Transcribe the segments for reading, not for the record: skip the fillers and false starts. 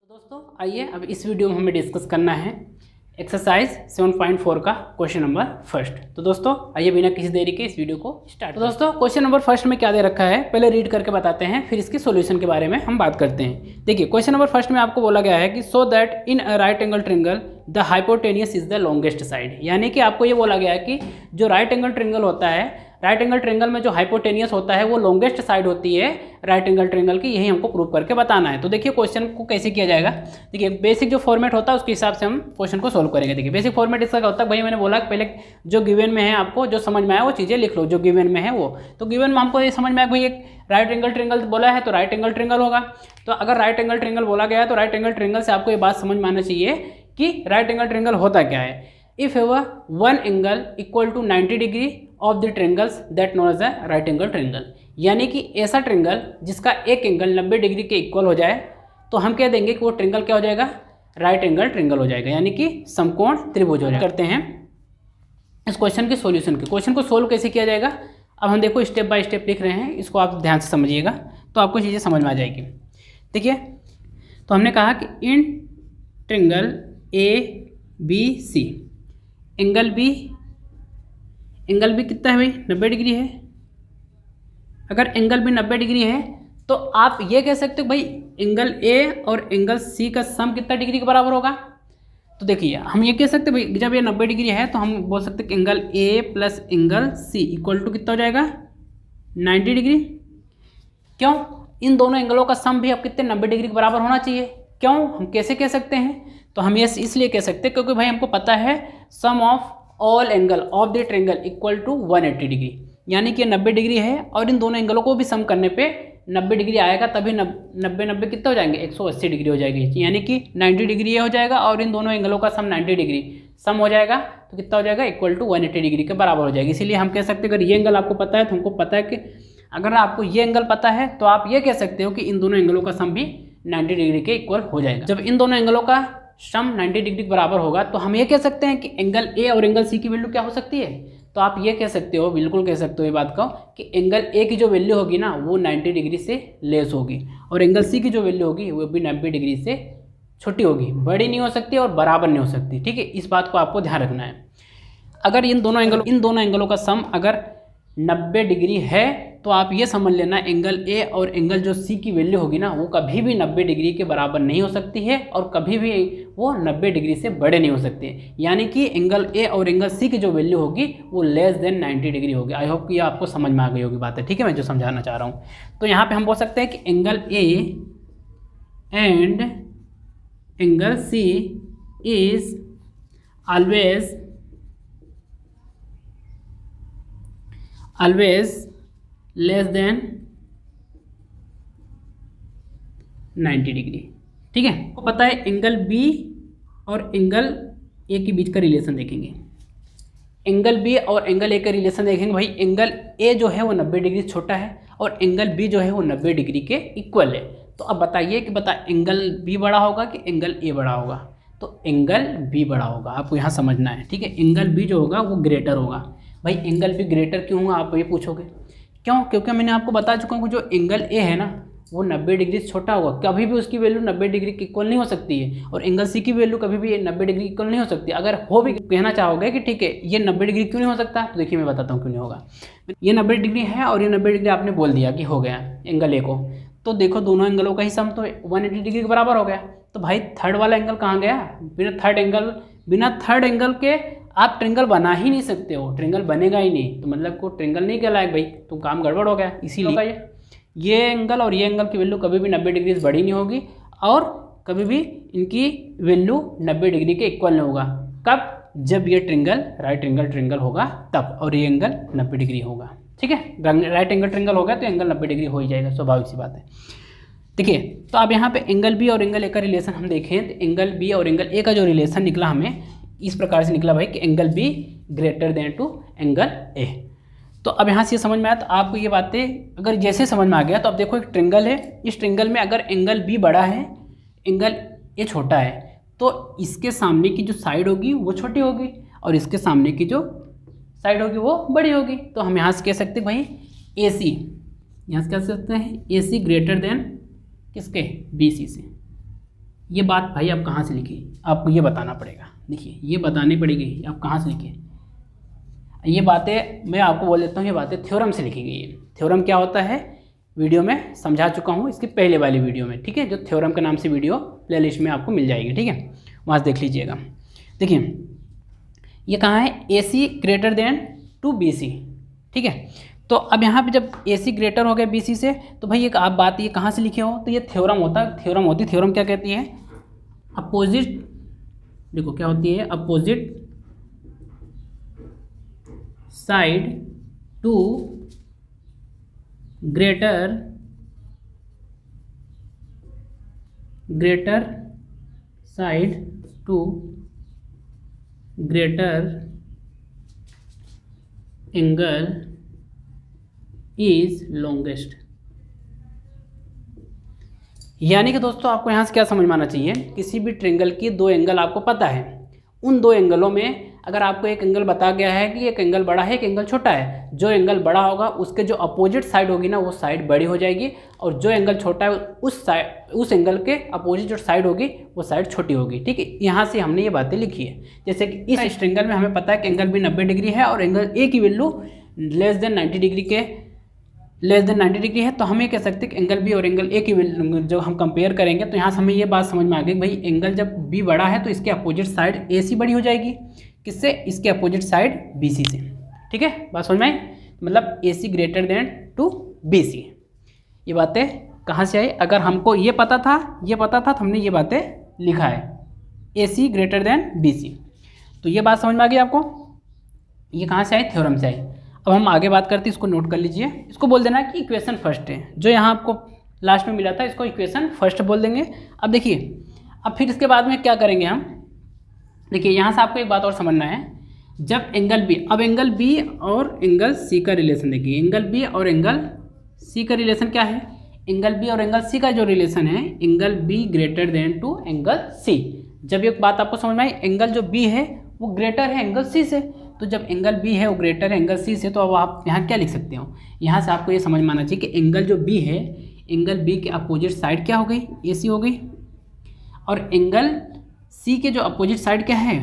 तो दोस्तों आइए अब इस वीडियो में हमें डिस्कस करना है एक्सरसाइज 7.4 का क्वेश्चन नंबर फर्स्ट। तो दोस्तों आइए बिना किसी देरी के इस वीडियो को स्टार्ट। तो दोस्तों क्वेश्चन नंबर फर्स्ट में क्या दे रखा है पहले रीड करके बताते हैं, फिर इसके सॉल्यूशन के बारे में हम बात करते हैं। देखिए क्वेश्चन नंबर फर्स्ट में आपको बोला गया है कि so that in a right angle triangle the hypotenuse is the longest side, यानी कि आपको ये बोला गया है कि जो राइट एंगल ट्रिंगल होता है, राइट एंगल ट्रिंगल में जो हाइपोटेनियस होता है वो लॉन्गेस्ट साइड होती है राइट एंगल ट्रिंगल की, यही हमको प्रूव करके बताना है। तो देखिए क्वेश्चन को कैसे किया जाएगा। देखिए बेसिक जो फॉर्मेट होता है उसके हिसाब से हम क्वेश्चन को सोल्व करेंगे। देखिए बेसिक फॉर्मेट इसका क्या होता है, भाई मैंने बोला कि पहले जो गिवन में है आपको जो समझ में आया वो चीज़ें लिख लो, जो गिवन में है वो। तो गिवन में हमको ये समझ में आया भाई एक राइट एंगल ट्रिंगल बोला है तो राइट एंगल ट्रिंगल होगा। तो अगर राइट एंगल ट्रिंगल बोला गया है तो राइट एंगल ट्रिंगल से आपको ये बात समझ में आना चाहिए कि राइट एंगल ट्रिंगल होता क्या है। If ever one angle equal to 90 degree of the triangles that known as a right angle triangle, यानी कि ऐसा ट्रिंगल जिसका एक एंगल 90 डिग्री के इक्वल हो जाए तो हम कह देंगे कि वो ट्रिंगल क्या हो जाएगा, राइट एंगल ट्रिंगल हो जाएगा, यानी कि समकोण त्रिभुज हो जाएगा। करते हैं इस क्वेश्चन के सॉल्यूशन के। क्वेश्चन को सोल्व कैसे किया जाएगा, अब हम देखो स्टेप बाय स्टेप लिख रहे हैं, इसको आप ध्यान से समझिएगा तो आपको चीज़ें समझ में आ जाएगी। देखिए तो हमने कहा कि इन ट्रिंगल ABC एंगल बी कितना है भाई, 90 डिग्री है। अगर एंगल बी 90 डिग्री है तो आप ये कह सकते हो भाई एंगल A और एंगल C का सम कितना डिग्री के बराबर होगा। तो देखिए हम ये कह सकते हैं भाई जब ये 90 डिग्री है तो हम बोल सकते हैं कि angle A plus angle C equal to कितना हो जाएगा, 90 डिग्री। क्यों, इन दोनों एंगलों का सम भी अब कितने 90 डिग्री के बराबर होना चाहिए। क्यों, हम कैसे कह सकते हैं, तो हम ये इसलिए कह सकते हैं क्योंकि भाई हमको पता है sum of all angle of the triangle equal to 180 degree, यानी कि 90 डिग्री है और इन दोनों एंगलों को भी सम करने पे 90 डिग्री आएगा, तभी 90 कितना हो जाएंगे, 180 डिग्री हो जाएगी, यानी कि 90 डिग्री ये हो जाएगा और इन दोनों एंगलों का सम 90 डिग्री सम हो जाएगा तो कितना हो जाएगा, इक्वल टू 180 डिग्री के बराबर हो जाएगी। इसीलिए हम कह सकते हैं अगर ये एंगल आपको पता है तो हमको पता है कि अगर आपको ये एंगल पता है तो आप ये कह सकते हो कि इन दोनों एंगलों का सम भी 90 डिग्री के इक्वल हो जाएगा। जब इन दोनों एंगलों का सम 90 डिग्री के बराबर होगा तो हम ये कह सकते हैं कि एंगल A और एंगल C की वैल्यू क्या हो सकती है। तो आप ये कह सकते हो, बिल्कुल कह सकते हो ये बात को कि एंगल A की जो वैल्यू होगी ना वो 90 डिग्री से लेस होगी और एंगल C की जो वैल्यू होगी वो भी 90 डिग्री से छोटी होगी, बड़ी नहीं हो सकती और बराबर नहीं हो सकती। ठीक है, इस बात को आपको ध्यान रखना है। अगर इन दोनों एंगलों का सम अगर 90 डिग्री है तो आप ये समझ लेना एंगल A और एंगल जो C की वैल्यू होगी ना वो कभी भी 90 डिग्री के बराबर नहीं हो सकती है और कभी भी वो 90 डिग्री से बड़े नहीं हो सकते, यानी कि एंगल A और एंगल C की जो वैल्यू होगी वो लेस देन 90 डिग्री होगी। आई होप कि ये आपको समझ में आ गई होगी बात है। ठीक है, मैं जो समझाना चाह रहा हूँ तो यहाँ पे हम बोल सकते हैं कि angle A and angle C is always less than 90 degree. ठीक है, तो पता है एंगल B और एंगल A के बीच का रिलेशन देखेंगे। एंगल B और एंगल A का रिलेशन देखेंगे भाई एंगल A जो है वो 90 डिग्री छोटा है और एंगल B जो है वो 90 डिग्री के इक्वल है। तो अब बताइए कि एंगल B बड़ा होगा कि एंगल A बड़ा होगा। तो एंगल B बड़ा होगा, आपको यहाँ समझना है। ठीक है, एंगल B जो होगा वो ग्रेटर होगा। भाई एंगल B ग्रेटर क्यों होगा, आप ये पूछोगे क्यों, क्योंकि मैंने आपको बता चुका हूँ कि जो एंगल A है ना वो 90 डिग्री से छोटा होगा, कभी भी उसकी वैल्यू 90 डिग्री के इक्वल नहीं हो सकती है और एंगल C की वैल्यू कभी भी 90 डिग्री इक्वल नहीं हो सकती। अगर हो भी कहना चाहोगे कि ठीक है ये 90 डिग्री क्यों नहीं हो सकता, तो देखिए मैं बताता हूँ क्यों नहीं होगा। ये 90 डिग्री है और ये 90 डिग्री आपने बोल दिया कि हो गया एंगल A को, तो देखो दोनों एंगलों का ही सम तो 180 डिग्री के बराबर हो गया। तो भाई थर्ड वाला एंगल कहाँ गया, बिना थर्ड एंगल के आप ट्रिंगल बना ही नहीं सकते हो, ट्रिंगल बनेगा ही नहीं, तो मतलब को ट्रिंगल नहीं कहलाएगा भाई, तो काम गड़बड़ हो गया। इसीलिए ये एंगल और ये एंगल की वैल्यू कभी भी 90 डिग्री से बड़ी नहीं होगी और कभी भी इनकी वैल्यू 90 डिग्री के इक्वल नहीं होगा। कब, जब ये ट्रिंगल राइट एंगल ट्रिंगल होगा तब, और ये एंगल 90 डिग्री होगा। ठीक है, राइट एंगल ट्रिंगल होगा तो एंगल 90 डिग्री हो ही जाएगा, स्वाभाविक सी बात है। देखिए तो अब यहाँ पे एंगल B और एंगल A का रिलेशन हम देखें तो एंगल B और एंगल A का जो रिलेशन निकला हमें इस प्रकार से निकला भाई कि angle B greater than to angle A। तो अब यहाँ से समझ में आया, तो आपको ये बातें अगर जैसे समझ में आ गया तो अब देखो एक ट्रिंगल है, इस ट्रिंगल में अगर एंगल B बड़ा है एंगल A छोटा है तो इसके सामने की जो साइड होगी वो छोटी होगी और इसके सामने की जो साइड होगी वो बड़ी होगी। तो हम यहाँ से कह सकते हैं भाई AC, यहाँ से कह सकते हैं AC ग्रेटर देन किसके, BC से। ये बात भाई आप कहाँ से लिखी, आपको ये बताना पड़ेगा। देखिए ये बतानी पड़ेगी आप कहाँ से लिखे। ये बातें मैं आपको बोल देता हूँ, ये बातें थ्योरम से लिखी गई है। थ्योरम क्या होता है वीडियो में समझा चुका हूँ इसकी पहले वाली वीडियो में, ठीक है, जो थ्योरम के नाम से वीडियो प्लेलिस्ट में आपको मिल जाएगी, ठीक है, वहाँ से देख लीजिएगा। देखिए ये कहाँ है, A C greater than two B C, ठीक है। तो अब यहाँ पे जब ए सी ग्रेटर हो गया बी सी से, तो भाई एक आप बात ये कहाँ से लिखे हो, तो ये थ्योरम होता है, थ्योरम होती है। थ्योरम क्या कहती है, अपोजिट, देखो क्या होती है, opposite side to greater side to greater angle is longest. यानी कि दोस्तों आपको यहाँ से क्या समझ में आना चाहिए, किसी भी ट्रायंगल की दो एंगल आपको पता है, उन दो एंगलों में अगर आपको एक एंगल बता गया है कि एक एंगल बड़ा है एक एंगल छोटा है, जो एंगल बड़ा होगा उसके जो अपोजिट साइड होगी ना वो साइड बड़ी हो जाएगी, और जो एंगल छोटा है उस एंगल के अपोजिट जो साइड होगी वो साइड छोटी होगी, ठीक है। यहाँ से हमने ये बातें लिखी है। जैसे कि इस ट्रायंगल में हमें पता है कि एंगल बी 90 डिग्री है और एंगल ए की वैल्यू लेस देन 90 डिग्री है, तो हम ये कह सकते हैं कि एंगल बी और एंगल ए की वैल्यू जो हम कंपेयर करेंगे, तो यहाँ से हमें ये बात समझ में आ गई भाई एंगल जब बी बड़ा है तो इसके अपोजिट साइड ए सी बड़ी हो जाएगी, किससे, इसके अपोजिट साइड बी सी से, ठीक है, बात समझ में आई। मतलब A C greater than two B C. ये बातें कहाँ से आई, अगर हमको ये पता था तो हमने ये बातें लिखा है, A C greater then B C. तो ये बात समझ में आ गई आपको, ये कहाँ से आई, थ्योरम से आई। अब हम आगे बात करते हैं, इसको नोट कर लीजिए, इसको बोल देना कि इक्वेशन फर्स्ट है, जो यहाँ आपको लास्ट में मिला था इसको इक्वेशन फर्स्ट बोल देंगे। अब देखिए, अब फिर इसके बाद में क्या करेंगे हम, देखिए यहाँ से आपको एक बात और समझना है, जब एंगल बी, अब एंगल बी और एंगल सी का रिलेशन देखिए, एंगल बी और एंगल सी का रिलेशन क्या है, एंगल बी और एंगल सी का जो रिलेशन है, angle B greater than to angle C. जब एक बात आपको समझ में आई, एंगल जो बी है वो ग्रेटर है एंगल सी से, तो जब एंगल बी है वो ग्रेटर है एंगल सी से, तो अब आप यहाँ क्या लिख सकते हो, यहाँ से आपको ये समझ में आना चाहिए कि एंगल जो बी है, एंगल बी के अपोजिट साइड क्या हो गई, ए सी हो गई, और एंगल सी के जो अपोजिट साइड क्या है,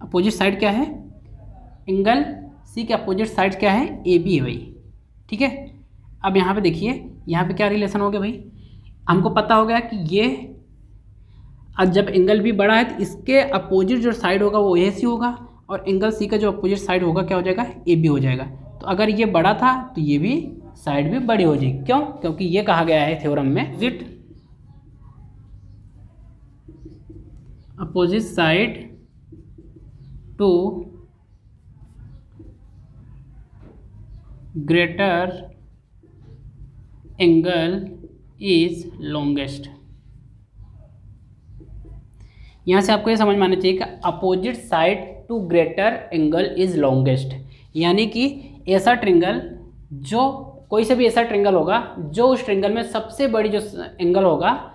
अपोजिट साइड क्या है, एंगल सी के अपोजिट साइड क्या है, ए बी है भाई, ठीक है। अब यहाँ पे देखिए, यहाँ पे क्या रिलेशन हो गया भाई, हमको पता हो गया कि ये, अब जब एंगल बी बड़ा है तो इसके अपोजिट जो साइड होगा वो ए सी होगा, और एंगल सी का जो अपोजिट साइड होगा क्या हो जाएगा, ए बी हो जाएगा। तो अगर ये बड़ा था तो ये भी साइड भी बड़ी हो जाएगी, क्यों, क्योंकि ये कहा गया है थ्योरम में, opposite side to greater angle is longest. यहाँ से आपको ये समझ में आना चाहिए कि opposite side to greater angle is longest, यानी कि ऐसा ट्रायंगल, जो कोई से भी ऐसा ट्रायंगल होगा जो उस ट्रायंगल में सबसे बड़ी जो एंगल होगा,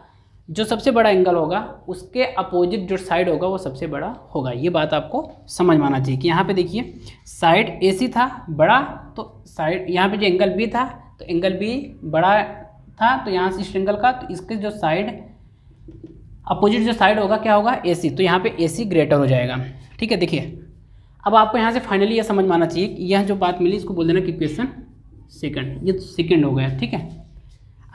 जो सबसे बड़ा एंगल होगा उसके अपोजिट जो साइड होगा वो सबसे बड़ा होगा। ये बात आपको समझ में आना चाहिए कि यहाँ पे देखिए साइड ए सी था बड़ा, तो साइड यहाँ पे जो एंगल बी था तो एंगल बी बड़ा था, तो यहाँ से इस ट्रायंगल का, तो इसके जो साइड अपोजिट जो साइड होगा क्या होगा, ए सी, तो यहाँ पे ए सी ग्रेटर हो जाएगा, ठीक है। देखिए अब आपको यहाँ से फाइनली ये समझ में आना चाहिए कि यह जो बात मिली इसको बोल देना कि इक्वेशन सेकंड, ये सेकंड हो गया, ठीक है।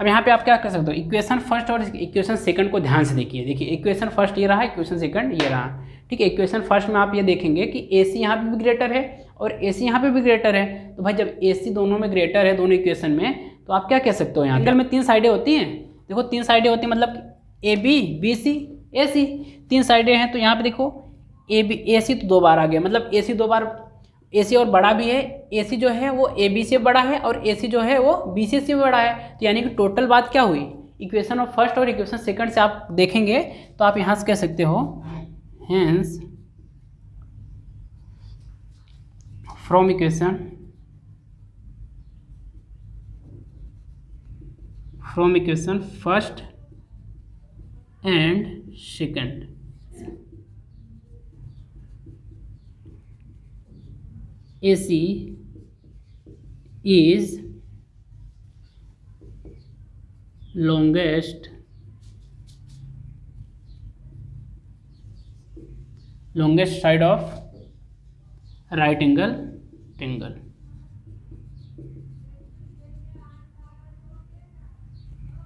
अब यहाँ पे आप क्या कर सकते हो, इक्वेशन फर्स्ट और इक्वेशन सेकंड को ध्यान से देखिए। देखिए इक्वेशन फर्स्ट ये रहा, इक्वेशन सेकंड ये रहा, ठीक है। इक्वेशन फर्स्ट में आप ये देखेंगे कि ए सी यहाँ पे भी ग्रेटर है और ए सी यहाँ पे भी ग्रेटर है, तो भाई जब ए सी दोनों में ग्रेटर है दोनों इक्वेशन में, तो आप क्या कह सकते हो, यहाँ एंगल में तीन साइडें होती हैं, देखो तीन साइडें होती हैं, मतलब ए बी बी सी ए सी, तीन साइडें हैं, तो यहाँ पे देखो ए बी ए सी तो दो बार आ गया, मतलब ए सी दो बार, ए सी और बड़ा भी है, ए सी जो है वो ए बी से बड़ा है और ए सी जो है वो बी सी से बड़ा है, तो यानी कि टोटल बात क्या हुई, इक्वेशन ऑफ फर्स्ट और इक्वेशन सेकंड से आप देखेंगे तो आप यहाँ से कह सकते हो, hence from equation first and second AC is longest longest side of right angle triangle.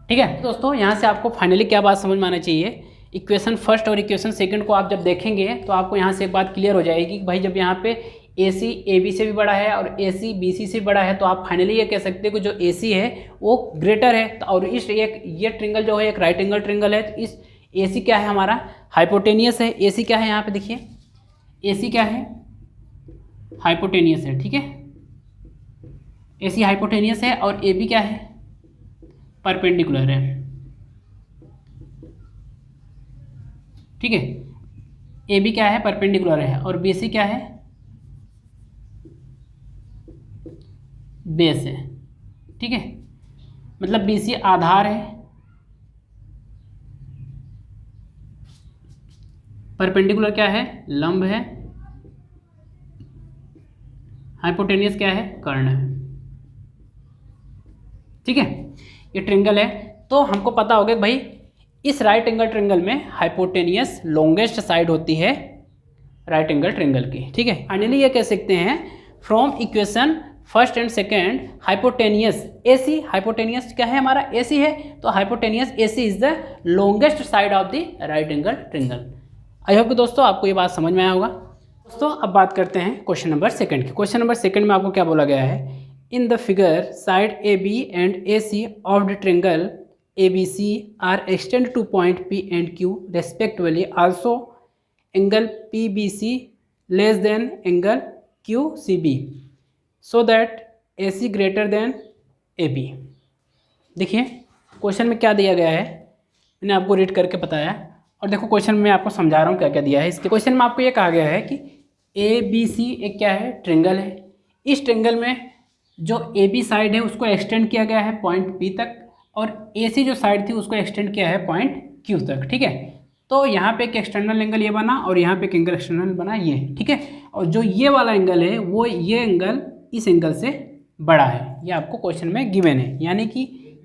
ठीक है दोस्तों, यहाँ से आपको फाइनली क्या बात समझ में आना चाहिए, इक्वेशन फर्स्ट और इक्वेशन सेकंड को आप जब देखेंगे तो आपको यहाँ से एक बात क्लियर हो जाएगी कि भाई जब यहाँ पे AC AB से भी बड़ा है और AC BC से भी बड़ा है तो आप फाइनली ये कह सकते हो कि जो AC है वो ग्रेटर है। तो और इस ये ट्रिंगल जो है एक राइट एंगल ट्रिंगल है, तो इस AC क्या है हमारा हाइपोटेनियस है। AC क्या है यहाँ पे देखिए, AC क्या है हाइपोटेनियस है। ठीक है, AC हाइपोटेनियस है और AB क्या है परपेंडिकुलर है। ठीक है, AB क्या है परपेंडिकुलर है और BC क्या है बेस है। ठीक है, मतलब BC आधार है, परपेंडिकुलर क्या है लंब है, हाइपोटेनियस क्या है कर्ण है। ठीक है, ये ट्रिंगल है। तो हमको पता होगा कि भाई इस राइट एंगल ट्रिंगल में हाइपोटेनियस लॉन्गेस्ट साइड होती है राइट एंगल ट्रिंगल की। ठीक है, फाइनली ये कह सकते हैं from equation first and second hypotenuse AC, hypotenuse क्या है हमारा AC है, तो hypotenuse AC is the longest side of the right angle triangle. I hope कि दोस्तों आपको ये बात समझ में आया होगा। दोस्तों अब बात करते हैं क्वेश्चन नंबर सेकंड की। क्वेश्चन नंबर सेकंड में आपको क्या बोला गया है, in the figure side AB and AC of the triangle ABC are extend to point P and Q respectively, also angle PBC less than angle QCB so that AC greater than AB। देखिए question में क्या दिया गया है, मैंने आपको read करके बताया और देखो क्वेश्चन में आपको समझा रहा हूँ क्या क्या दिया है। इसके क्वेश्चन में आपको ये कहा गया है कि ABC एक क्या है ट्रिंगल है, इस ट्रिंगल में जो AB साइड है उसको एक्सटेंड किया गया है पॉइंट P तक और AC जो साइड थी उसको एक्सटेंड किया है पॉइंट Q तक। ठीक है, तो यहाँ पे एक एक्सटर्नल एंगल ये बना और यहाँ पे एक एंगल एक्सटर्नल बना ये। ठीक है, और जो ये वाला एंगल है वो ये एंगल इस एंगल से बड़ा है, ये आपको क्वेश्चन में गिवन है। यानी कि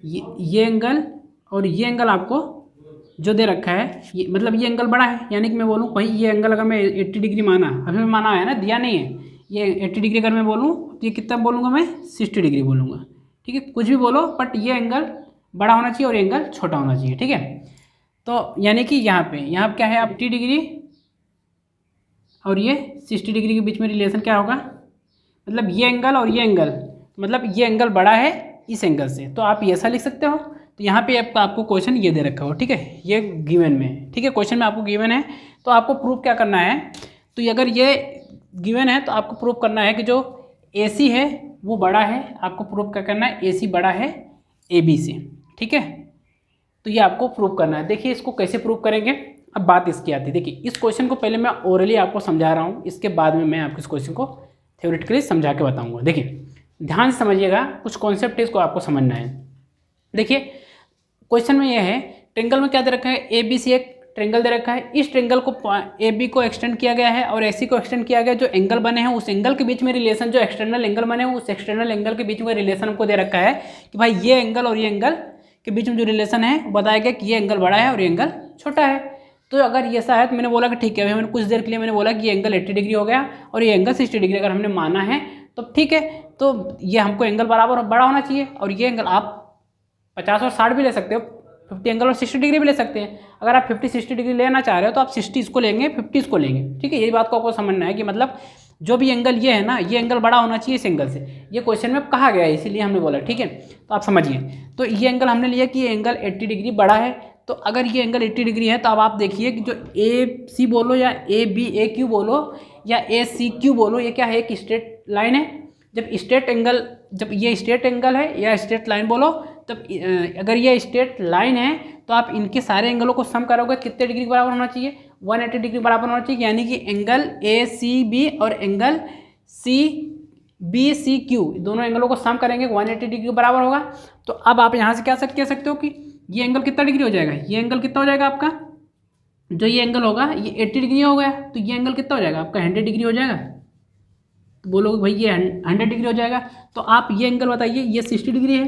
ये एंगल और ये एंगल आपको जो दे रखा है ये मतलब ये एंगल बड़ा है। यानी कि मैं बोलूँ भाई ये एंगल अगर मैं 80 डिग्री माना, अभी मैं माना है ना, दिया नहीं है, ये 80 डिग्री अगर मैं बोलूँ तो ये कितना बोलूँगा मैं 60 डिग्री बोलूँगा। ठीक है, कुछ भी बोलो बट ये एंगल बड़ा होना चाहिए और एंगल छोटा होना चाहिए। ठीक है, तो यानी कि यहाँ पे क्या है 80 डिग्री और ये 60 डिग्री के बीच में रिलेशन क्या होगा, मतलब ये एंगल और ये एंगल, मतलब ये एंगल बड़ा है इस एंगल से, तो आप ऐसा लिख सकते हो। तो यहाँ पे आपको क्वेश्चन ये दे रखा हो। ठीक है, ये गिवन में, ठीक है क्वेश्चन में आपको गिवन है तो आपको प्रूफ क्या करना है, तो अगर ये गिवन है तो आपको प्रूफ करना है कि जो AC है वो बड़ा है, आपको प्रूफ क्या करना है AC बड़ा है AB से। ठीक है, तो ये आपको प्रूव करना है। देखिए इसको कैसे प्रूव करेंगे, अब बात इसकी आती है। देखिए इस क्वेश्चन को पहले मैं ओरली आपको समझा रहा हूँ, इसके बाद में मैं आपको इस क्वेश्चन को थ्योरेटिकली समझा के बताऊँगा। देखिए ध्यान से समझिएगा, कुछ कॉन्सेप्ट इसको आपको समझना है। देखिए क्वेश्चन में यह है ट्रिंगल में क्या दे रखा है, ABC एक ट्रिंगल दे रखा है, इस ट्रिंगल को AB को एक्सटेंड किया गया है और AC को एक्सटेंड किया गया। जो एंगल बने हैं उस एंगल के बीच में रिलेशन, जो एक्सटर्नल एंगल बने हैं उस एक्सटर्नल एंगल के बीच में रिलेशन हमको दे रखा है कि भाई ये एंगल और ये एंगल के बीच में जो रिलेशन है बताया गया कि ये एंगल बड़ा है और ये एंगल छोटा है। तो अगर ये ऐसा है तो मैंने बोला कि ठीक है, अभी मैंने कुछ देर के लिए मैंने बोला कि ये एंगल 80 डिग्री हो गया और ये एंगल 60 डिग्री अगर हमने माना है तो ठीक है, तो ये हमको एंगल बराबर बड़ा होना चाहिए। और ये एंगल आप 50 और 60 भी ले सकते हो, 50 एंगल और 60 डिग्री भी ले सकते हैं। अगर आप 50-60 डिग्री लेना चाह रहे हो तो आप 60 इसको लेंगे, 50 इसको लेंगे। ठीक है, यही बात को आपको समझना है कि मतलब जो भी एंगल ये है ना, ये एंगल बड़ा होना चाहिए इस एंगल से, ये क्वेश्चन में कहा गया है इसीलिए हमने बोला। ठीक है, तो आप समझिए, तो ये एंगल हमने लिया कि ये एंगल 80 डिग्री बड़ा है। तो अगर ये एंगल 80 डिग्री है तो अब आप देखिए कि जो AC बोलो या ABAQ बोलो या ACQ बोलो, ये क्या है, एक स्ट्रेट लाइन है। जब स्ट्रेट एंगल, जब ये स्ट्रेट एंगल है या स्ट्रेट लाइन बोलो, तब अगर ये स्ट्रेट लाइन है तो आप इनके सारे एंगलों को सम करोगे कितने डिग्री के बराबर होना चाहिए, 180 डिग्री बराबर होना चाहिए। यानी कि एंगल ACB और एंगल CBCQ दोनों एंगलों को सम करेंगे 180 डिग्री के बराबर होगा। तो अब आप यहाँ से क्या कह सकते हो कि ये एंगल कितना डिग्री हो जाएगा, ये एंगल कितना हो जाएगा आपका, जो ये एंगल होगा ये 80 डिग्री हो गया, तो ये एंगल कितना हो जाएगा आपका 100 डिग्री हो जाएगा। तो बोलोगे भाई ये 100 डिग्री हो जाएगा, तो आप ये एंगल बताइए, ये 60 डिग्री है,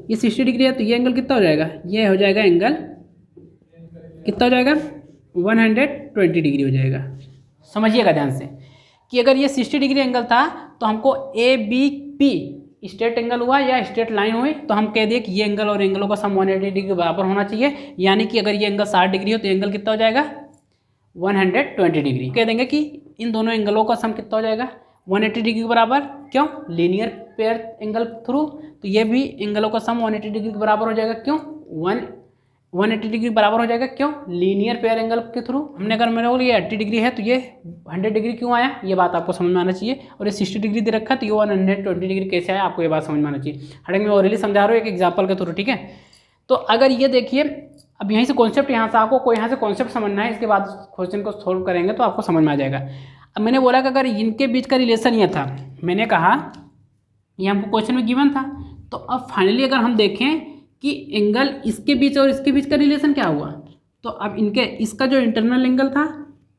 ये 60 डिग्री है, तो ये एंगल कितना हो जाएगा, ये हो जाएगा एंगल कितना हो जाएगा 120 डिग्री हो जाएगा। समझिएगा ध्यान से कि अगर ये 60 डिग्री एंगल था तो हमको A B P straight angle हुआ या स्ट्रेट लाइन हुई, तो हम कह दिए कि ये एंगल और एंगलों का सम 180 डिग्री के बराबर होना चाहिए। यानी कि अगर ये एंगल 60 डिग्री हो तो एंगल कितना हो जाएगा 120 डिग्री। कह देंगे कि इन दोनों एंगलों का सम कितना हो जाएगा 180 डिग्री के बराबर। क्यों? लीनियर पेयर एंगल थ्रू, तो ये भी एंगलों का सम 180 डिग्री के बराबर हो जाएगा। क्यों? 180 डिग्री बराबर हो जाएगा। क्यों? लीनियर पेयर एंगल के थ्रू। हमने अगर मेरे को ये 80 डिग्री है तो ये 100 डिग्री क्यों आया, ये बात आपको समझ में आना चाहिए। और ये 60 डिग्री दे रखा है तो ये 120 डिग्री कैसे आया, आपको ये बात समझ में आना चाहिए। हालांकि मैं ऑलरेडी समझा रहा हूँ एक एग्जाम्पल के थ्रू, ठीक है। तो अगर ये देखिए, अब यहीं से कॉन्सेप्ट, यहाँ से आपको यहाँ से कॉन्सेप्ट समझना है, इसके बाद क्वेश्चन को सोल्व करेंगे तो आपको समझ में आ जाएगा। अब मैंने बोला कि अगर इनके बीच का रिलेशन ये था, मैंने कहा ये हमको क्वेश्चन में गिवन था, तो अब फाइनली अगर हम देखें कि एंगल इसके बीच और इसके बीच का रिलेशन क्या हुआ, तो अब इनके इसका जो इंटरनल एंगल था,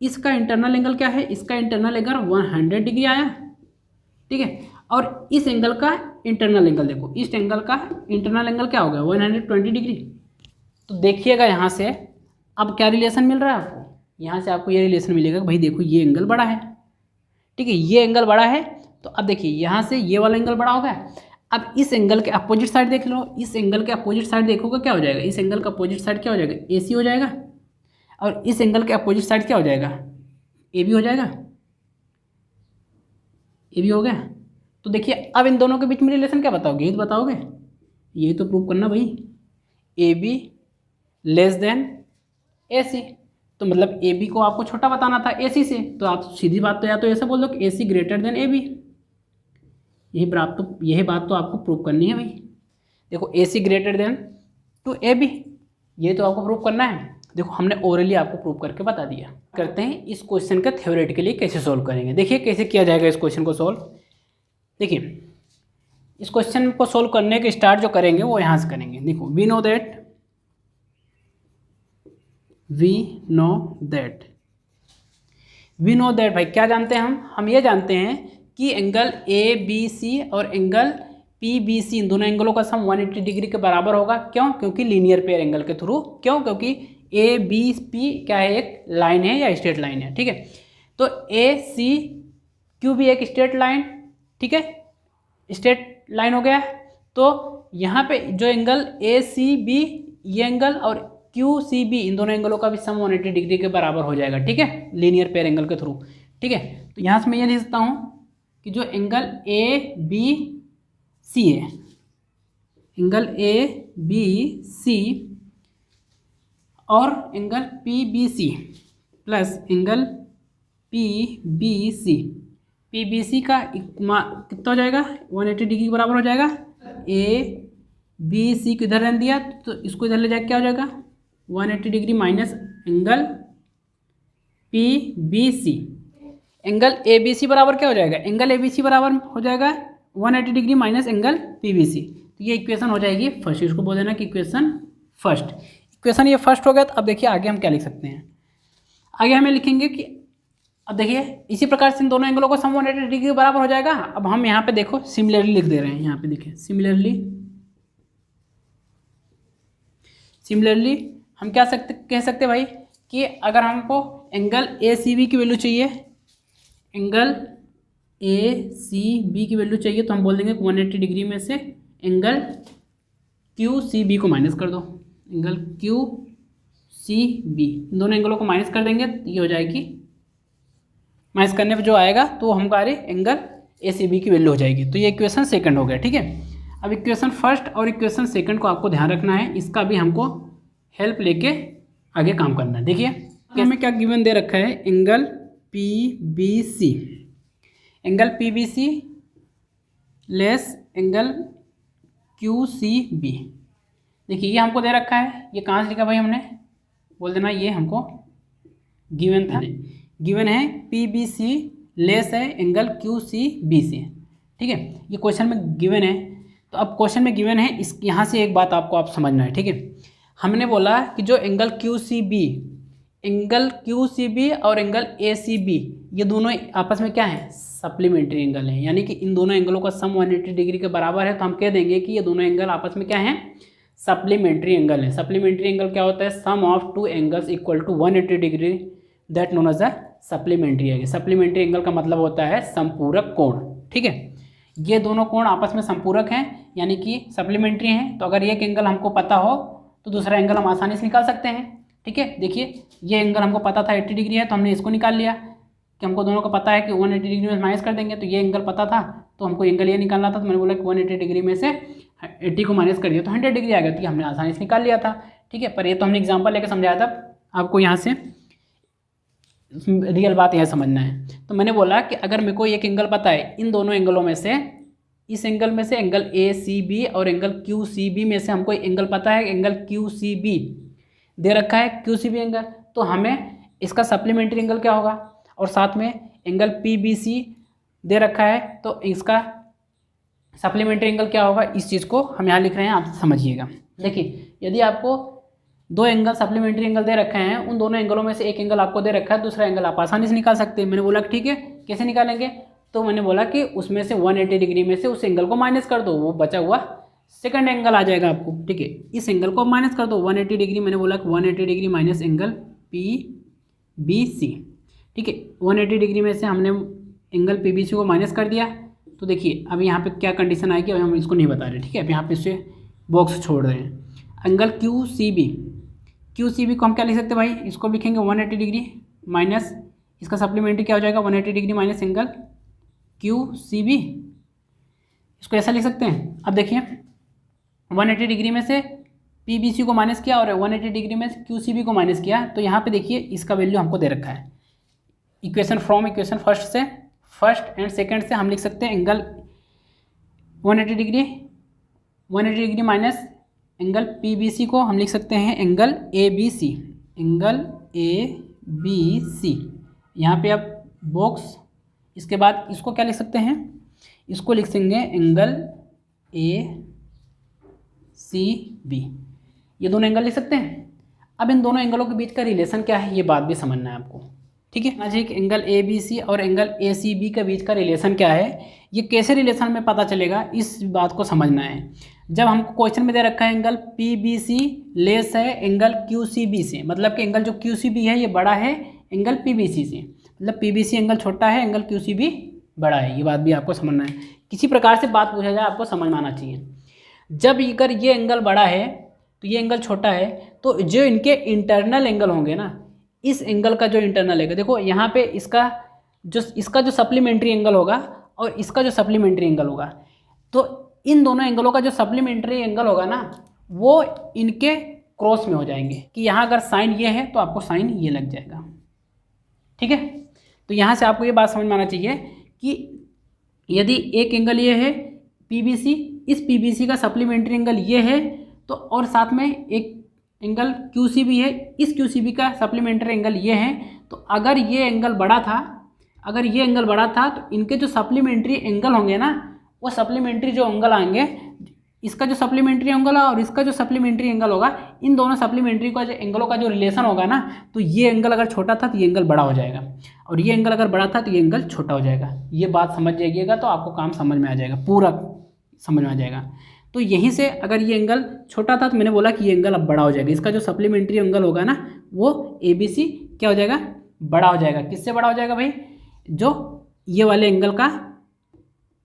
इसका इंटरनल एंगल क्या है, इसका इंटरनल एंगल 100 डिग्री आया, ठीक है। और इस एंगल का इंटरनल एंगल देखो, इस एंगल का इंटरनल एंगल क्या हो गया 120 डिग्री। तो देखिएगा यहाँ से अब क्या रिलेशन मिल रहा है आपको, यहाँ से आपको ये रिलेशन मिलेगा कि भाई देखो ये एंगल बड़ा है, ठीक है, ये एंगल बड़ा है। तो अब देखिए यहाँ से ये वाला एंगल बड़ा हो गया। अब इस एंगल के अपोजिट साइड देख लो, इस एंगल के अपोजिट साइड देखोगे क्या हो जाएगा, इस एंगल का अपोजिट साइड क्या हो जाएगा AC हो जाएगा, और इस एंगल के अपोजिट साइड क्या हो जाएगा AB हो जाएगा, AB हो गया। तो देखिए अब इन दोनों के बीच में रिलेशन क्या बताओगे, ये तो बताओगे, ये तो प्रूव करना भाई, AB लेस देन AC। तो मतलब AB को आपको छोटा बताना था AC से, तो आप सीधी बात तो या तो ऐसा बोल दो कि AC ग्रेटर देन AB। यही बात तो आपको प्रूव करनी है भाई। देखो AC greater than to AB, ये तो आपको प्रूव करना है। देखो हमने ओरली आपको प्रूव करके बता दिया। करते हैं इस क्वेश्चन का थ्योरेटिकली कैसे सोल्व करेंगे। देखिए कैसे किया जाएगा इस क्वेश्चन को सोल्व। देखिए इस क्वेश्चन को सोल्व करने के स्टार्ट जो करेंगे वो यहाँ से करेंगे। देखो वी नो दैट भाई क्या जानते हैं हम ये जानते हैं कि एंगल ABC और एंगल PBC, इन दोनों एंगलों का सम 180 डिग्री के बराबर होगा। क्यों? क्योंकि लीनियर पेयर एंगल के थ्रू। क्यों? क्योंकि ABP क्या है, एक लाइन है या स्ट्रेट लाइन है, ठीक है। तो ACQ भी एक स्ट्रेट लाइन, ठीक है, स्ट्रेट लाइन हो गया। तो यहाँ पे जो एंगल ACB ये एंगल और QCB इन दोनों एंगलों का भी सम 180 डिग्री के बराबर हो जाएगा, ठीक है, लीनियर पेयर एंगल के थ्रू, ठीक है। तो यहाँ से मैं ये लिख सकता हूँ कि जो एंगल ABC है, एंगल ABC और angle PBC plus angle PBC का कितना हो जाएगा 180 डिग्री के बराबर हो जाएगा। ABC को इधर रहने दिया तो इसको इधर ले जाके क्या हो जाएगा 180 degree minus angle PBC। Angle ABC बराबर क्या हो जाएगा, एंगल ABC बराबर हो जाएगा 180 डिग्री माइनस एंगल PBC। तो ये इक्वेशन हो जाएगी फर्स्ट, इसको बोल देना कि इक्वेशन फर्स्ट। इक्वेशन ये फर्स्ट हो गया। तो अब देखिए आगे हम क्या लिख सकते हैं। आगे हमें लिखेंगे कि अब देखिए इसी प्रकार से इन दोनों एंगलों को सम 180 डिग्री के बराबर हो जाएगा। अब हम यहाँ पे देखो सिमिलरली लिख दे रहे हैं, यहाँ पे देखिए सिमिलरली हम क्या कह सकते भाई कि अगर हमको एंगल ACB की वैल्यू चाहिए, एंगल ACB की वैल्यू चाहिए, तो हम बोल देंगे 180 डिग्री में से एंगल QCB को माइनस कर दो। एंगल QCB इन दोनों एंगलों को माइनस कर देंगे, ये हो जाएगी, माइनस करने पे जो आएगा तो हमारे एंगल ACB की वैल्यू हो जाएगी। तो ये इक्वेशन सेकंड हो गया, ठीक है। अब इक्वेशन फर्स्ट और इक्वेशन सेकंड को आपको ध्यान रखना है, इसका भी हमको हेल्प लेके आगे काम करना है। देखिए हमें क्या गिवन दे रखा है, angle PBC less angle QCB। देखिए ये हमको दे रखा है, ये कहाँ से लिखा भाई हमने, बोल देना ये हमको गिवन था, गिवन है PBC लेस है एंगल QCB से, ठीक है, ये क्वेश्चन में गिवन है। तो अब क्वेश्चन में गिवन है, इस यहाँ से एक बात आपको आप समझना है, ठीक है। हमने बोला कि जो एंगल QCB और एंगल ACB ये दोनों आपस में क्या है, सप्लीमेंट्री एंगल है, यानी कि इन दोनों एंगलों का सम 180 डिग्री के बराबर है। तो हम कह देंगे कि ये दोनों एंगल आपस में क्या है, सप्लीमेंट्री एंगल है। सप्लीमेंट्री एंगल क्या होता है, sum of two angles equal to 180 degree, that known as a supplementary angle. Supplementary angle का मतलब होता है संपूरक कोण, ठीक है। ये दोनों कोण आपस में संपूरक हैं, यानी कि सप्लीमेंट्री हैं। तो अगर एक एंगल हमको पता हो तो दूसरा एंगल हम आसानी से निकाल सकते हैं, ठीक है। देखिए ये एंगल हमको पता था 80 डिग्री है, तो हमने इसको निकाल लिया कि हमको दोनों को पता है कि 180 डिग्री में माइनस कर देंगे, तो ये एंगल पता था, तो हमको एंगल ये निकालना था। तो मैंने बोला कि 180 डिग्री में से 80 को माइनस कर दिया तो 100 डिग्री आ गया, तो ये हमने आसानी से निकाल लिया था, ठीक है। पर ये तो हमने एग्जाम्पल लेकर समझाया था, आपको यहाँ से रियल बात यह समझना है। तो मैंने बोला कि अगर मेरे को एक एंगल पता है, इन दोनों एंगलों में से, इस एंगल में से एंगल ACB और एंगल QCB में से हमको एंगल पता है, एंगल QCB दे रखा है, QCB एंगल, तो हमें इसका सप्लीमेंट्री एंगल क्या होगा, और साथ में एंगल PBC दे रखा है, तो इसका सप्लीमेंट्री एंगल क्या होगा। इस चीज़ को हम यहाँ लिख रहे हैं, आप समझिएगा। देखिए यदि आपको दो एंगल सप्लीमेंट्री एंगल दे रखे हैं, उन दोनों एंगलों में से एक एंगल आपको दे रखा है, दूसरा एंगल आप आसानी से निकाल सकते हैं। मैंने बोला कि ठीक है, कैसे निकालेंगे, तो मैंने बोला कि उसमें से 180 डिग्री में से उस एंगल को माइनस कर दो, वो बचा हुआ सेकंड एंगल आ जाएगा आपको, ठीक है। इस एंगल को माइनस कर दो 180 डिग्री, मैंने बोला कि 180 डिग्री माइनस एंगल PBC, ठीक है। 180 डिग्री में से हमने एंगल PBC को माइनस कर दिया, तो देखिए अब यहाँ पे क्या कंडीशन आएगी, अब हम इसको नहीं बता रहे, ठीक है। अब यहाँ पे इसे बॉक्स छोड़ रहे हैं। एंगल QCB को हम क्या लिख सकते हैं भाई, इसको लिखेंगे 180 डिग्री माइनस इसका सप्लीमेंट्री क्या हो जाएगा 180 डिग्री माइनस एंगल QCB, इसको ऐसा लिख सकते हैं। अब देखिए 180 डिग्री में से PBC को माइनस किया और 180 डिग्री में से QCB को माइनस किया, तो यहाँ पे देखिए इसका वैल्यू हमको दे रखा है। इक्वेशन फर्स्ट एंड सेकंड से हम लिख सकते हैं angle 180 degree minus angle PBC को हम लिख सकते हैं एंगल ABC, यहाँ पे आप बॉक्स, इसके बाद इसको क्या लिख सकते हैं, इसको लिख देंगे एंगल ACB, ये दोनों एंगल लिख सकते हैं। अब इन दोनों एंगलों के बीच का रिलेशन क्या है, ये बात भी समझना है आपको, ठीक है। आज एक एंगल ABC और एंगल ACB के बीच का रिलेशन क्या है, ये कैसे रिलेशन में पता चलेगा, इस बात को समझना है। जब हमको क्वेश्चन में दे रखा है एंगल PBC लेस है एंगल QCB से, मतलब कि एंगल जो QCB है ये बड़ा है एंगल PBC से, मतलब PBC एंगल छोटा है, एंगल QCB बड़ा है, ये बात भी आपको समझना है। किसी प्रकार से बात पूछा जाए आपको समझ में आना चाहिए। जब अगर ये एंगल बड़ा है तो ये एंगल छोटा है, तो जो इनके इंटरनल एंगल होंगे ना, इस एंगल का जो इंटरनल है, देखो यहाँ पे इसका जो सप्लीमेंट्री एंगल होगा और इसका जो सप्लीमेंट्री एंगल होगा, तो इन दोनों एंगलों का जो सप्लीमेंट्री एंगल होगा ना, वो इनके क्रॉस में हो जाएंगे, कि यहाँ अगर साइन ये है तो आपको साइन ये लग जाएगा, ठीक है। तो यहाँ से आपको ये बात समझ में आना चाहिए कि यदि एक एंगल ये है PBC, इस PBC का सप्लीमेंट्री एंगल ये है, तो और साथ में एक एंगल QCB है, इस QCB का सप्लीमेंट्री एंगल ये है, तो अगर ये एंगल बड़ा था तो इनके जो सप्लीमेंट्री एंगल होंगे ना, वो सप्लीमेंट्री जो एंगल आएंगे, इसका जो सप्लीमेंट्री एंगल है और इसका जो सप्लीमेंट्री एंगल होगा, इन दोनों सप्लीमेंट्री का जो एंगलों का जो रिलेशन होगा ना, तो ये एंगल अगर छोटा था तो ये एंगल बड़ा हो जाएगा, और ये एंगल अगर बड़ा था तो ये एंगल छोटा हो जाएगा। ये बात समझ जाइएगा तो आपको काम समझ में आ जाएगा, पूरा समझ में आ जाएगा। तो यहीं से अगर ये एंगल छोटा था तो मैंने बोला कि ये एंगल अब बड़ा हो जाएगा, इसका जो सप्लीमेंट्री एंगल होगा ना, वो ABC क्या हो जाएगा, बड़ा हो जाएगा। किससे बड़ा हो जाएगा भाई, जो ये वाले एंगल का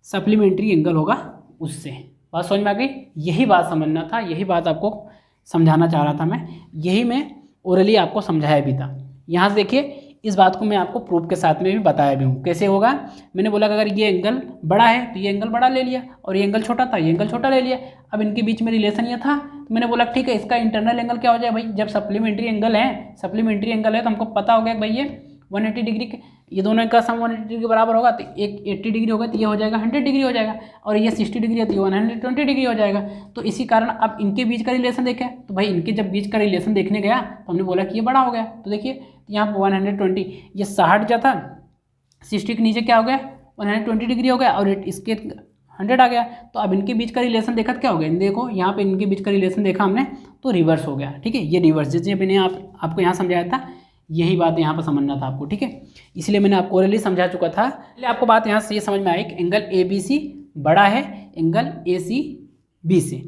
सप्लीमेंट्री एंगल होगा उससे। बात समझ में आ गई, यही बात समझना था, यही बात आपको समझाना चाह रहा था मैं, यही मैं ओरली आपको समझाया भी था। यहाँ से देखिए इस बात को मैं आपको प्रूफ के साथ में भी बताया भी हूँ। कैसे होगा, मैंने बोला कि अगर ये एंगल बड़ा है तो ये एंगल बड़ा ले लिया, और ये एंगल छोटा था ये एंगल छोटा ले लिया। अब इनके बीच में रिलेशन ये था, तो मैंने बोला ठीक है, इसका इंटरनल एंगल क्या हो जाए भाई, जब सप्लीमेंट्री एंगल है तो हमको पता हो गया कि भाई ये 180 डिग्री, ये दोनों का सम 180 डिग्री के बराबर होगा, तो एक 80 डिग्री होगा तो ये हो जाएगा 100 डिग्री हो जाएगा, और ये 60 डिग्री है तो ये 120 डिग्री हो जाएगा। तो इसी कारण अब इनके बीच का रिलेशन देखें, तो भाई इनके जब बीच का रिलेशन देखने गया तो हमने बोला कि ये बड़ा हो गया। तो देखिए यहाँ पर 120, ये 60 जो था 60 के नीचे क्या हो गया 120 डिग्री हो गया, और इसके 100 आ गया। तो अब इनके बीच का रिलेशन देखा तो क्या हो गया, देखो यहाँ पे इनके बीच का रिलेशन देखा हमने तो रिवर्स हो गया, ठीक है। ये रिवर्स जैसे मैंने आपको यहाँ समझाया था, यही बात यहाँ पर समझना था आपको, ठीक है। इसलिए मैंने आपको ऑलरेडी समझा चुका था, इसलिए आपको बात यहाँ से ये समझ में आई कि एंगल ABC बड़ा है एंगल ACB से।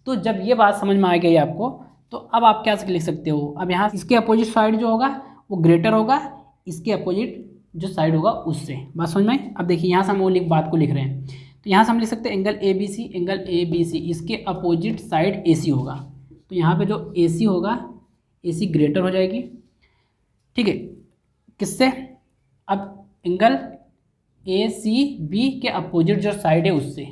तो जब ये बात समझ में आ गई आपको, तो अब आप क्या लिख सकते हो, अब यहाँ इसके अपोजिट साइड जो होगा वो ग्रेटर होगा इसके अपोजिट जो साइड होगा उससे। बात समझ में आई? अब देखिए यहाँ से हम वो बात को लिख रहे हैं, तो यहाँ से हम लिख सकते हैं angle A B C, angle A B C इसके अपोजिट साइड ए सी होगा, तो यहाँ पे जो ए सी होगा, ए सी ग्रेटर हो जाएगी, ठीक है, किससे? अब एंगल ए सी बी के अपोजिट जो साइड है उससे,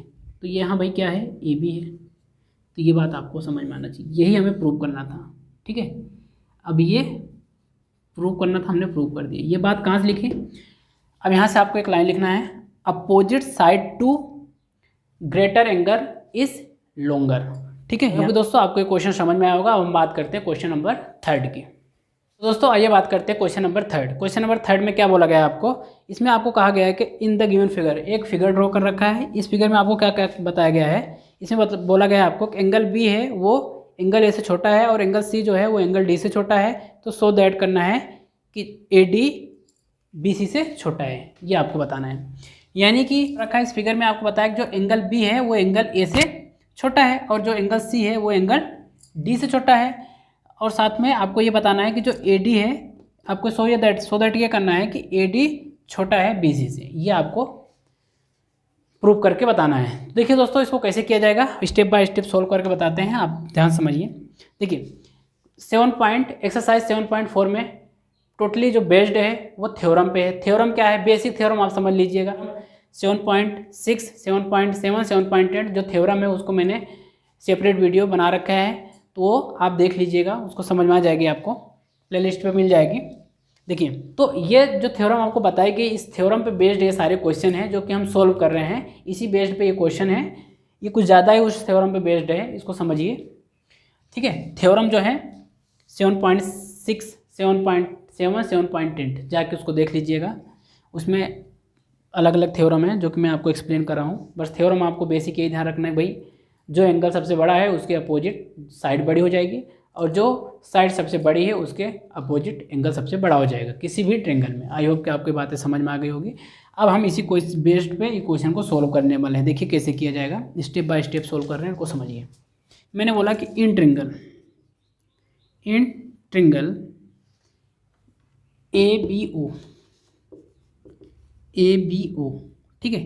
तो ये यहाँ भाई क्या है, ए बी है, तो ये बात आपको समझ में आना चाहिए, यही हमें प्रूव करना था, ठीक है। अब ये प्रूव करना था, हमने प्रूव कर दिया। ये बात कहाँ से लिखी? अब यहाँ से आपको एक लाइन लिखना है, opposite side to greater angle is longer, ठीक है। यहाँ दोस्तों आपको ये क्वेश्चन समझ में आया होगा। अब हम बात करते हैं क्वेश्चन नंबर 3 की। तो दोस्तों आइए बात करते हैं क्वेश्चन नंबर 3। क्वेश्चन नंबर 3 में क्या बोला गया है आपको? इसमें आपको कहा गया है कि इन द गिवन फिगर, एक फिगर ड्रॉ कर रखा है। इस फिगर में आपको क्या क्या बताया गया है? इसमें बोला गया है आपको कि एंगल बी है वो एंगल ए से छोटा है और एंगल सी जो है वो एंगल डी से छोटा है, तो सो दैट करना है कि ए डी बी सी से छोटा है, ये आपको बताना है। यानी कि रखा है इस फिगर में आपको बताया कि जो एंगल बी है वो एंगल ए से छोटा है और जो एंगल सी है वो एंगल डी से छोटा है, और साथ में आपको ये बताना है कि जो ए डी है आपको सो दैट ये करना है कि ए डी छोटा है बी सी से, ये आपको प्रूव करके बताना है। तो देखिए दोस्तों इसको कैसे किया जाएगा, स्टेप बाय स्टेप सोल्व करके बताते हैं, आप ध्यान समझिए। देखिए एक्सरसाइज 7.4 में टोटली जो बेस्ड है वो थ्योरम पे है। थ्योरम क्या है? बेसिक थ्योरम आप समझ लीजिएगा। 7.6, 7.7, 7.8 जो थ्योरम है उसको मैंने सेपरेट वीडियो बना रखा है, तो वो आप देख लीजिएगा, उसको समझ में आ जाएगी, आपको प्लेलिस्ट पे मिल जाएगी। देखिए तो ये जो थ्योरम आपको बताई गई, इस थ्योरम पे बेस्ड ये सारे क्वेश्चन हैं जो कि हम सोल्व कर रहे हैं, इसी बेस्ड पे ये क्वेश्चन है। ये कुछ ज़्यादा ही उस थ्योरम पे बेस्ड है, इसको समझिए, ठीक है। थ्योरम जो है 7.6, 7.7, 7.8 जाके उसको देख लीजिएगा, उसमें अलग अलग थ्योरम है जो कि मैं आपको एक्सप्लेन कर रहा हूँ। बस थ्योरम आपको बेसिक यही ध्यान रखना है भाई, जो एंगल सबसे बड़ा है उसके अपोजिट साइड बड़ी हो जाएगी, और जो साइड सबसे बड़ी है उसके अपोजिट एंगल सबसे बड़ा हो जाएगा किसी भी ट्रायंगल में। आई होप कि आपकी बातें समझ में आ गई होगी। अब हम इसी बेस्ड पे ये क्वेश्चन को सोल्व करने वाले हैं। देखिए कैसे किया जाएगा, स्टेप बाय स्टेप सोल्व कर रहे हैं, इनको समझिए। मैंने बोला कि in triangle A B O, ठीक है।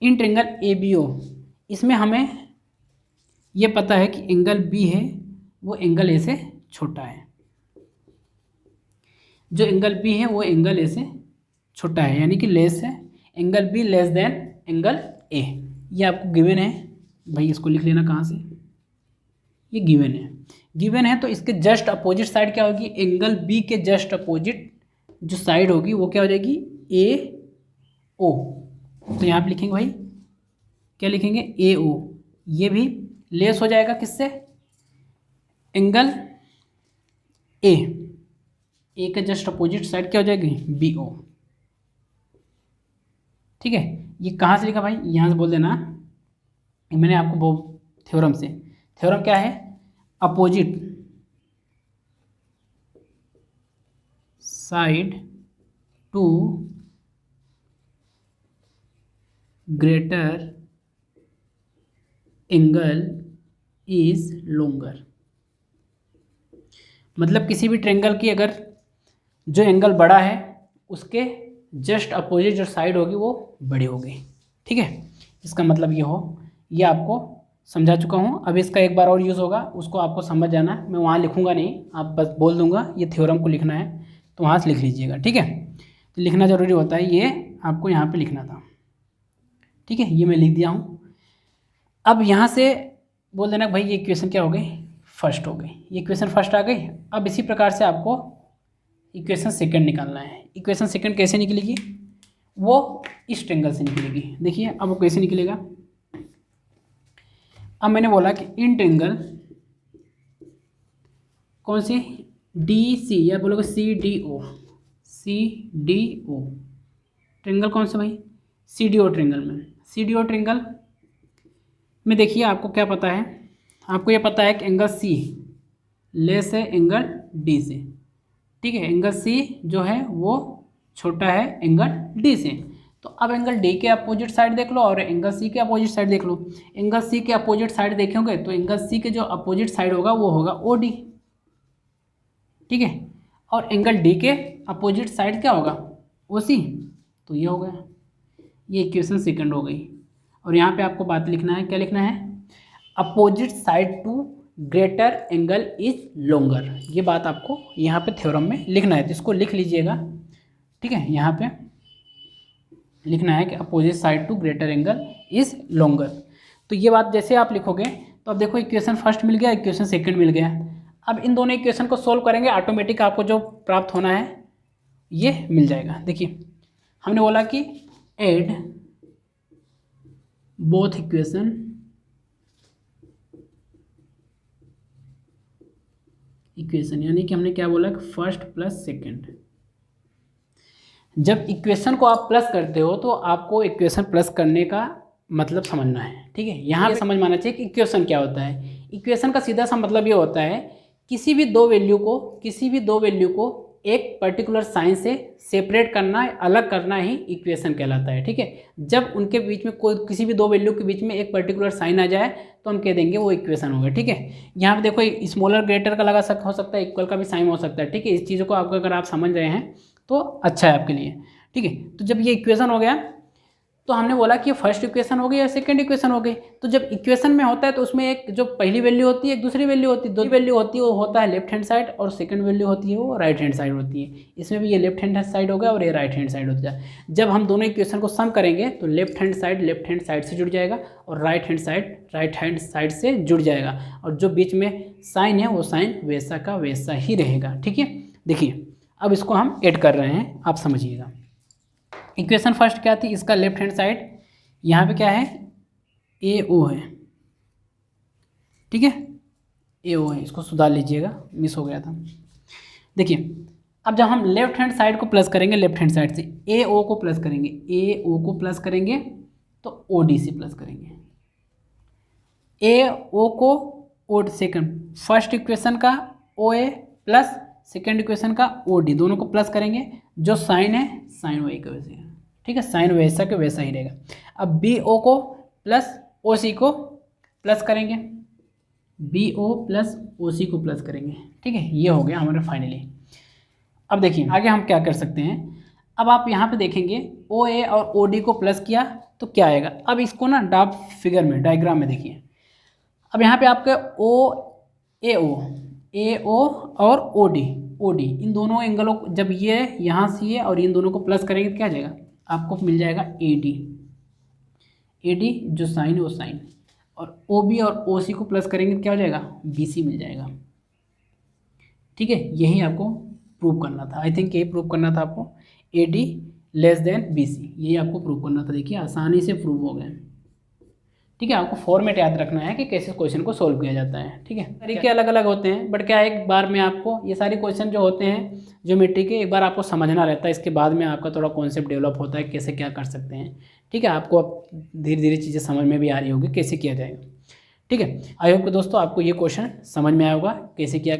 In triangle A B O, इसमें हमें ये पता है कि एंगल बी है वो एंगल ए से छोटा है, जो एंगल बी है वो एंगल ए से छोटा है, यानी कि लेस है, angle be less than angle A. ये आपको गिवन है भाई, इसको लिख लेना कहाँ से, ये गिवन है। तो इसके जस्ट अपोजिट साइड क्या होगी? एंगल बी के जस्ट अपोजिट जो साइड होगी वो क्या हो जाएगी? ए ओ। तो यहाँ पे लिखेंगे भाई, क्या लिखेंगे? ए ओ। ये भी लेस हो जाएगा किससे? एंगल ए के जस्ट अपोजिट साइड क्या हो जाएगी? बी ओ, ठीक है। ये कहाँ से लिखा भाई? यहाँ से बोल देना, मैंने आपको वो थ्योरम से। थ्योरम क्या है? Opposite side to greater angle is longer. मतलब किसी भी ट्रायंगल की अगर जो एंगल बड़ा है उसके जस्ट अपोजिट जो साइड होगी वो बड़ी होगी, ठीक है। इसका मतलब ये आपको समझा चुका हूँ। अब इसका एक बार और यूज़ होगा, उसको आपको समझ जाना है। मैं वहाँ लिखूँगा नहीं, आप बस बोल दूँगा ये थ्योरम को लिखना है, तो वहाँ से लिख लीजिएगा, ठीक है। तो लिखना ज़रूरी होता है, ये आपको यहाँ पे लिखना था, ठीक है। ये मैं लिख दिया हूँ। अब यहाँ से बोल देना भाई ये इक्वेशन क्या हो गई? फर्स्ट हो गई। ये इक्वेशन फर्स्ट आ गई। अब इसी प्रकार से आपको इक्वेशन सेकंड निकालना है। इक्वेशन सेकंड कैसे निकलेगी? वो इस ट्रायंगल से निकलेगी। देखिए अब वो कैसे निकलेगा। अब मैंने बोला कि इन ट्रायंगल कौन सी? डी सी, या बोलोगे सी डी ओ, ट्रायंगल कौन सा भाई? सी डी ओ ट्रायंगल में। सी डी ओ ट्रायंगल में देखिए आपको क्या पता है? आपको ये पता है कि एंगल सी लेस है एंगल डी से, ठीक है। एंगल सी जो है वो छोटा है एंगल डी से। तो अब एंगल डी के अपोजिट साइड देख लो और एंगल सी के अपोजिट साइड देख लो। एंगल सी के अपोजिट साइड देखोगे तो एंगल सी के जो अपोजिट साइड होगा वो होगा ओ डी, ठीक है। और एंगल डी के अपोजिट साइड क्या होगा, OC, तो ये हो गया, ये इक्वेशन सेकंड हो गई। और यहाँ पे आपको बात लिखना है, क्या लिखना है, opposite side to greater angle is longer, ये बात आपको यहाँ पे थ्योरम में लिखना है, तो इसको लिख लीजिएगा, ठीक है। यहाँ पे लिखना है कि opposite side to greater angle is longer. तो ये बात जैसे आप लिखोगे तो अब देखो इक्वेशन फर्स्ट मिल गया, इक्वेशन सेकंड मिल गया। अब इन दोनों इक्वेशन को सोल्व करेंगे, ऑटोमेटिक आपको जो प्राप्त होना है ये मिल जाएगा। देखिए हमने बोला कि एड बोथ इक्वेशन, यानी कि हमने क्या बोला कि फर्स्ट प्लस सेकंड। जब इक्वेशन को आप प्लस करते हो तो आपको इक्वेशन प्लस करने का मतलब समझना है, ठीक है। यहाँ पे समझ में आना चाहिए कि इक्वेशन क्या होता है। इक्वेशन का सीधा सा मतलब ये होता है किसी भी दो वैल्यू को एक पर्टिकुलर साइन से सेपरेट करना, अलग करना ही इक्वेशन कहलाता है, ठीक है। जब उनके बीच में कोई किसी भी दो वैल्यू के बीच में एक पर्टिकुलर साइन आ जाए तो हम कह देंगे वो इक्वेशन हो गया, ठीक है। यहाँ पे देखो स्मॉलर ग्रेटर का हो सकता है, इक्वल का भी साइन हो सकता है, ठीक है। इस चीज़ों को आपको अगर आप समझ रहे हैं तो अच्छा है आपके लिए, ठीक है। तो जब ये इक्वेशन हो गया तो हमने बोला कि फर्स्ट इक्वेशन हो गई या सेकंड इक्वेशन हो गई। तो जब इक्वेशन में होता है तो उसमें एक जो पहली वैल्यू होती है, एक दूसरी वैल्यू होती है, दो वैल्यू होती है, वो होता है लेफ्ट हैंड साइड, और सेकंड वैल्यू होती है वो राइट हैंड साइड होती है। इसमें भी ये लेफ्ट हैंड साइड होगा और ये राइट हैंड साइड होता है। जब हम दोनों इक्वेशन को सम करेंगे तो लेफ्ट हैंड साइड से जुड़ जाएगा और राइट हैंड साइड से जुड़ जाएगा, और जो बीच में साइन है वो साइन वैसा का वैसा ही रहेगा, ठीक है। देखिए अब इसको हम ऐड कर रहे हैं, आप समझिएगा। इक्वेशन फर्स्ट क्या थी, इसका लेफ्ट हैंड साइड यहाँ पे क्या है, AO है, ठीक है, AO है। इसको सुधार लीजिएगा, मिस हो गया था। देखिए अब जब हम लेफ्ट हैंड साइड को प्लस करेंगे, लेफ्ट हैंड साइड से AO को प्लस करेंगे तो OD से प्लस करेंगे। AO को OD सेकंड, फर्स्ट इक्वेशन का OA प्लस सेकेंड इक्वेशन का OD, दोनों को प्लस करेंगे। जो साइन है साइन वही का वैसे है, ठीक है, साइन वैसा के वैसा ही रहेगा। अब BO को प्लस OC को प्लस करेंगे, BO प्लस OC को प्लस करेंगे, ठीक है। ये हो गया हमारा फाइनली। अब देखिए आगे हम क्या कर सकते हैं। अब आप यहाँ पे देखेंगे OA और OD को प्लस किया तो क्या आएगा। अब इसको ना डायग्राम में देखिए। अब यहाँ पे आपका AO और OD इन दोनों एंगलों को, जब ये यहाँ से ये और इन दोनों को प्लस करेंगे तो क्या आ जाएगा, आपको मिल जाएगा AD जो साइन है वो साइन, और OB और OC को प्लस करेंगे तो क्या हो जाएगा, BC मिल जाएगा, ठीक है। यही आपको प्रूव करना था, आई थिंक यही प्रूव करना था आपको, AD लेस देन BC, यही आपको प्रूव करना था। देखिए आसानी से प्रूव हो गया, ठीक है। आपको फॉर्मेट याद रखना है कि कैसे क्वेश्चन को सोल्व किया जाता है, ठीक है। तरीके अलग अलग होते हैं, बट क्या है एक बार में आपको ये सारे क्वेश्चन जो होते हैं ज्योमेट्री के एक बार आपको समझना रहता है, इसके बाद में आपका थोड़ा कॉन्सेप्ट डेवलप होता है कैसे क्या कर सकते हैं, ठीक है। आपको अब धीरे धीरे चीज़ें समझ में भी आ रही होगी कैसे किया जाएगा, ठीक है। आई होप कि दोस्तों आपको ये क्वेश्चन समझ में आया होगा कैसे किया